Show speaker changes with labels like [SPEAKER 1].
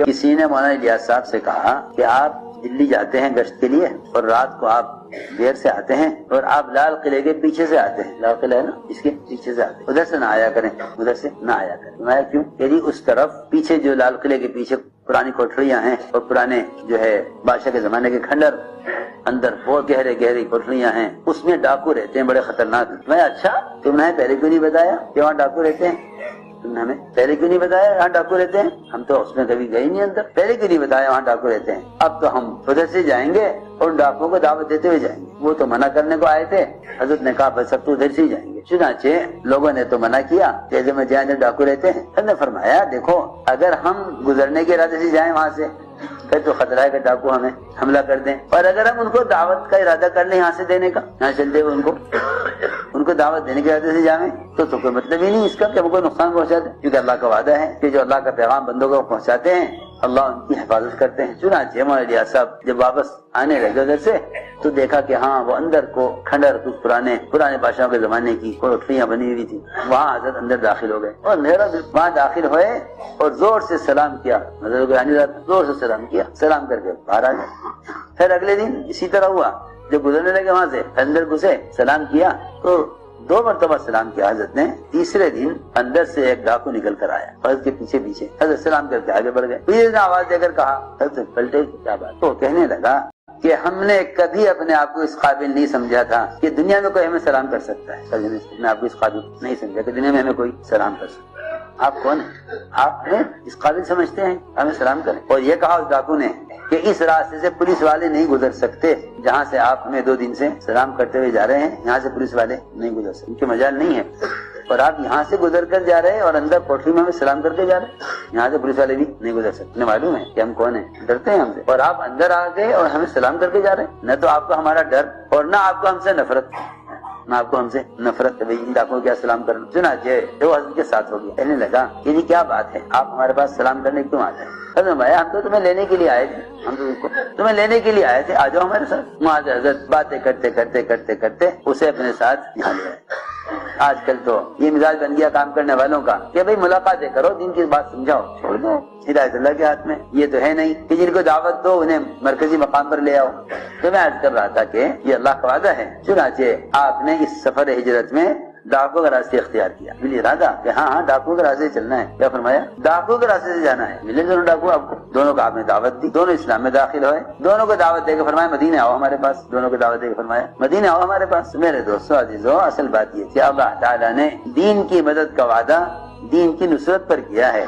[SPEAKER 1] کہ کسی نے مولانا الیاس صاحب سے کہا کہ آپ دلی جاتے ہیں گشت کے لیے اور رات کو آپ دیر سے آتے ہیں اور آپ لال قلعے کے پیچھے سے آتے ہیں، لال قلعہ ہے نا اس کے پیچھے سے آتے ہیں، ادھر سے نہ آیا کریں، ادھر سے نہ آیا کریں۔ میں کیوں کہ اس طرف پیچھے جو لال قلعے کے پیچھے پرانی کوٹھریاں ہیں اور پرانے جو ہے بادشاہ کے زمانے کے کھنڈر، اندر بہت گہری کوٹھریاں ہیں، اس میں ڈاکو رہتے ہیں بڑے خطرناک۔ میں اچھا تم نے پہلے کیوں نہیں بتایا کہ وہاں ڈاکو رہتے ہیں؟ تم نے ہمیں پہلے کیوں نہیں بتایا یہاں ڈاکو رہتے ہیں؟ ہم تو اس میں کبھی گئے نہیں اندر، پہلے کیوں نہیں بتایا وہاں ڈاکو رہتے ہیں؟ اب تو ہم ادھر سے جائیں گے اور ڈاکو کو دعوت دیتے ہوئے جائیں گے۔ وہ تو منع کرنے کو آئے تھے، حضرت نے کہا بس اب تو ادھر سے ہی جائیں گے۔ چنانچہ لوگوں نے تو منع کیا کہ جب میں جائیں ڈاکو رہتے ہیں۔ حضرت نے فرمایا دیکھو اگر ہم گزرنے کے ارادے سے جائیں وہاں سے پھر تو خطرہ ہے کہ ڈاکو ہمیں حملہ کر دیں، اور اگر ہم ان کو دعوت کا ارادہ کر لیں یہاں سے دینے کا، یہاں چلتے ہوئے ان کو دعوت دینے کے ارادے سے جائیں تو کوئی مطلب ہی نہیں اس کا کہ ہم کو نقصان پہنچا دیں، کیونکہ اللہ کا وعدہ ہے کہ جو اللہ کا پیغام بندوں کو پہنچاتے ہیں اللہ ان کی حفاظت کرتے ہیں۔ چنانچہ مولانا الیاس صاحب جب واپس آنے لگے ادھر سے تو دیکھا کہ ہاں وہ اندر کو کھنڈر کچھ پرانے بادشاہوں کے زمانے کی کوٹھریاں بنی ہوئی تھی، وہاں حضرت اندر داخل ہو گئے اور وہاں داخل ہوئے اور زور سے سلام کیا، زور سے سلام کیا، سلام کر کے باہر آ گئے۔ پھر اگلے دن اسی طرح ہوا، جب گزرنے لگے وہاں سے اندر گھسے، سلام کیا تو 2 مرتبہ سلام کیا حضرت نے۔ تیسرے دن اندر سے ایک ڈاکو نکل کر آیا، حضرت کے پیچھے حضرت سلام کر کے آگے بڑھ گئے۔ پھر نے آواز دے کر کہا، حضرت پلٹے کیا بات؟ تو کہنے لگا کہ ہم نے کبھی اپنے آپ کو اس قابل نہیں سمجھا تھا کہ دنیا میں کوئی ہمیں سلام کر سکتا ہے، میں آپ کو اس قابل نہیں سمجھا کہ دنیا میں ہمیں کوئی سلام کر سکتا ہے۔ آپ کون ہیں؟ آپ ہمیں اس قابل سمجھتے ہیں ہمیں سلام کریں؟ اور یہ کہا اس ڈاکو نے کہ اس راستے سے پولیس والے نہیں گزر سکتے جہاں سے آپ ہمیں 2 دن سے سلام کرتے ہوئے جا رہے ہیں، یہاں سے پولیس والے نہیں گزر سکتے، ان کے مجال نہیں ہے، اور آپ یہاں سے گزر کر جا رہے ہیں اور اندر کوٹری میں ہمیں سلام کر کے جا رہے ہیں، یہاں سے پولیس والے بھی نہیں گزر سکتے۔ انہیں معلوم ہے کہ ہم کون ہیں، ڈرتے ہیں ہم سے، اور آپ اندر آ گئے اور ہمیں سلام کر کے جا رہے ہیں۔ نہ تو آپ کو ہمارا ڈر اور نہ آپ کو ہم سے نفرت، ڈاکوں کیا سلام کرنا۔ چنانچہ وہ حضرت کے ساتھ ہو گیا، کہنے لگا یہ کیا بات ہے، آپ ہمارے پاس سلام کرنے کیوں آتے ہیں؟ ہم تو تمہیں لینے کے لیے آئے تھے، تمہیں لینے کے لیے آئے تھے، آ جاؤ ہمارے ساتھ۔ وہاں سے حضرت باتیں کرتے اسے اپنے ساتھ یہاں لے آئے۔ آج کل تو یہ مزاج بن گیا کام کرنے والوں کا کہ بھائی ملاقاتیں کرو، دین کی بات سمجھاؤ، چھوڑ دو، ہدایت اللہ کے ہاتھ میں۔ یہ تو ہے نہیں کہ جن کو دعوت دو انہیں مرکزی مقام پر لے آؤ۔ تو میں عرض کر رہا تھا کہ یہ اللہ کا وعدہ ہے۔ چنانچہ آپ نے اس سفر ہجرت میں ڈاکو کا راستے اختیار کیا، ملی ارادہ کہ ہاں ڈاکو کے راستے چلنا ہے۔ کیا فرمایا؟ ڈاکو کے راستے سے جانا ہے۔ ملے دونوں ڈاکو آپ کو، دونوں کو آپ نے دعوت دی، دونوں اسلام میں داخل ہوئے، دونوں کو دعوت دے کے فرمایا مدینے آؤ ہمارے پاس، دونوں کو دعوت دے کے فرمایا مدینے آؤ ہمارے پاس۔ میرے دوستو عزیزو، اصل بات یہ کہ اللہ تعالیٰ نے دین کی مدد کا وعدہ دین کی نصرت پر کیا ہے،